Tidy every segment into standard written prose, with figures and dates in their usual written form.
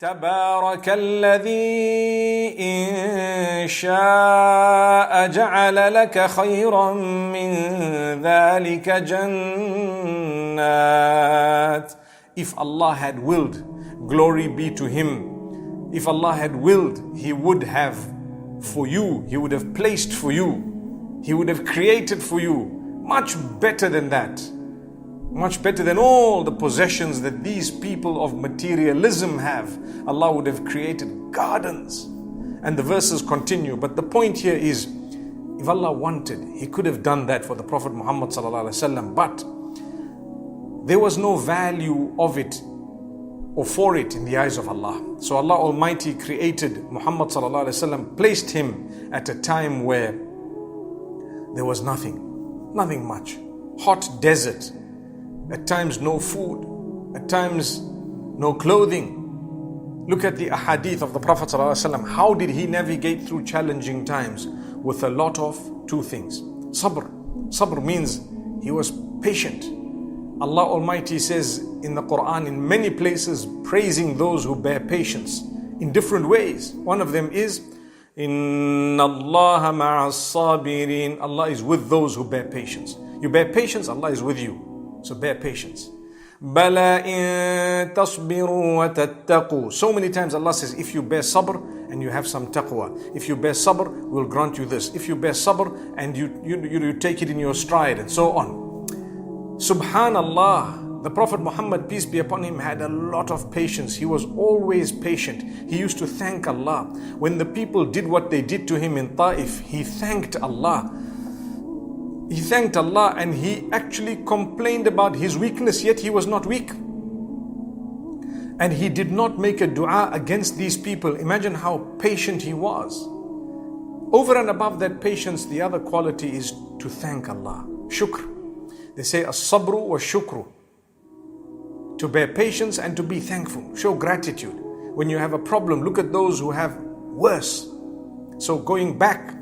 تبارك الذي إن شاء جعل لك خيرا من ذلك جنات. If Allah had willed, glory be to Him. If Allah had willed, He would have for you, He would have placed for you, He would have created for you much better than that. Much better than all the possessions that these people of materialism have. Allah would have created gardens. And the verses continue. But the point here is, if Allah wanted, He could have done that for the Prophet Muhammad sallallahu alaihi wasallam. But there was no value of it or for it in the eyes of Allah. So Allah Almighty created Muhammad sallallahu alaihi wasallam, placed him at a time where there was nothing much. Hot desert. At times no food, at times no clothing. Look at the ahadith of the Prophet ﷺ. How did he navigate through challenging times? With a lot of two things. Sabr. Sabr means he was patient. Allah Almighty says in the Quran in many places praising those who bear patience in different ways. One of them is Inna Allaha ma'as sabirin. Allah is with those who bear patience. You bear patience, Allah is with you. So bear patience. Bala in tasbiru wa tattaqu. So many times Allah says, if you bear sabr and you have some taqwa, if you bear sabr, we'll grant you this. If you bear sabr and you take it in your stride, and so on. Subhanallah, the Prophet Muhammad, peace be upon him, had a lot of patience. He was always patient. He used to thank Allah. When the people did what they did to him in Taif, he thanked Allah. He thanked Allah, and he actually complained about his weakness, yet he was not weak. And he did not make a dua against these people. Imagine how patient he was. Over and above that patience, the other quality is to thank Allah. Shukr. They say as-sabru wa shukru. To bear patience and to be thankful. Show gratitude. When you have a problem, look at those who have worse. So going back,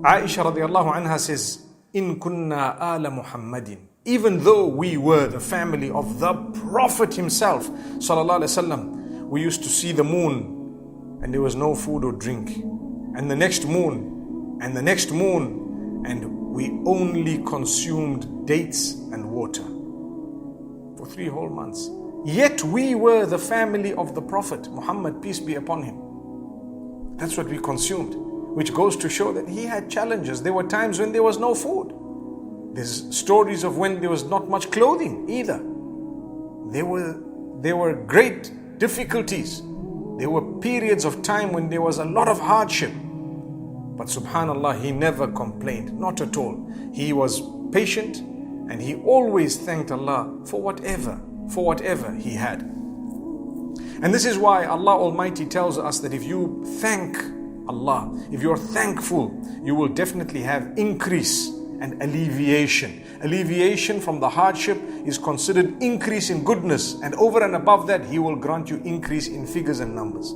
Aisha radiallahu anha says, In kunna ala Muhammadin. Even though we were the family of the Prophet himself, sallallahu alaihi wasallam, we used to see the moon and there was no food or drink. And the next moon, and the next moon, and we only consumed dates and water for 3 whole months. Yet we were the family of the Prophet Muhammad, peace be upon him. That's what we consumed. Which goes to show that he had challenges. There were times when there was no food. There's stories of when there was not much clothing either. There were great difficulties. There were periods of time when there was a lot of hardship. But subhanallah, he never complained, not at all. He was patient and he always thanked Allah for whatever he had. And this is why Allah Almighty tells us that if you thank Allah, if you're thankful, you will definitely have increase and alleviation. Alleviation from the hardship is considered increase in goodness, and over and above that, He will grant you increase in figures and numbers.